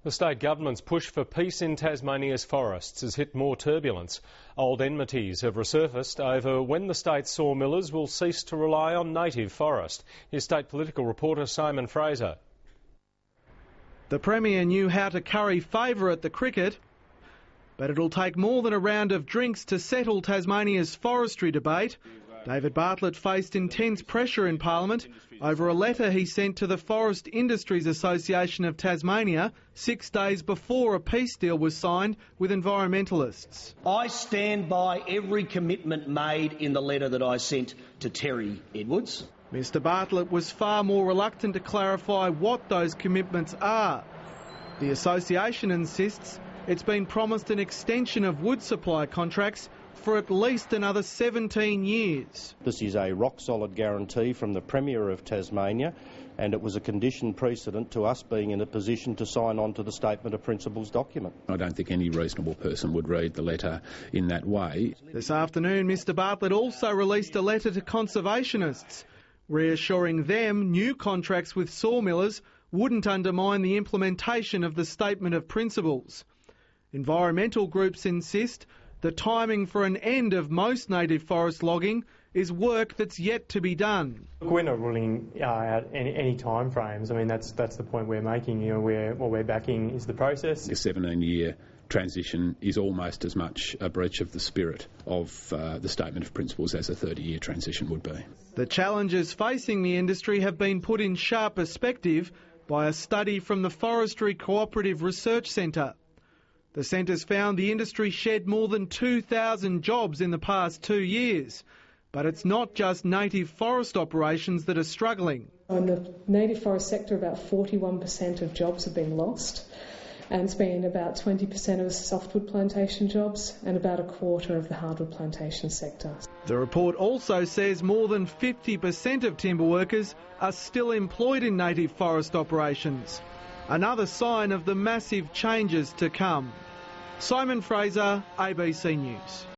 The state government's push for peace in Tasmania's forests has hit more turbulence. Old enmities have resurfaced over when the state's sawmillers will cease to rely on native forest. Here's state political reporter Simon Fraser. The Premier knew how to curry favour at the cricket, but it'll take more than a round of drinks to settle Tasmania's forestry debate. David Bartlett faced intense pressure in Parliament over a letter he sent to the Forest Industries Association of Tasmania 6 days before a peace deal was signed with environmentalists. I stand by every commitment made in the letter that I sent to Terry Edwards. Mr Bartlett was far more reluctant to clarify what those commitments are. The association insists it's been promised an extension of wood supply contracts for at least another 17 years. This is a rock-solid guarantee from the Premier of Tasmania, and it was a condition precedent to us being in a position to sign on to the Statement of Principles document. I don't think any reasonable person would read the letter in that way. This afternoon, Mr Bartlett also released a letter to conservationists, reassuring them new contracts with sawmillers wouldn't undermine the implementation of the Statement of Principles. Environmental groups insist the timing for an end of most native forest logging is work that's yet to be done. We're not ruling out any time frames. I mean, that's the point we're making. You know, what we're backing is the process. The 17-year transition is almost as much a breach of the spirit of the Statement of Principles as a 30-year transition would be. The challenges facing the industry have been put in sharp perspective by a study from the Forestry Cooperative Research Centre. The centre's found the industry shed more than 2,000 jobs in the past 2 years. But it's not just native forest operations that are struggling. In the native forest sector, about 41% of jobs have been lost, and it's been about 20% of softwood plantation jobs and about a quarter of the hardwood plantation sector. The report also says more than 50% of timber workers are still employed in native forest operations. Another sign of the massive changes to come. Simon Fraser, ABC News.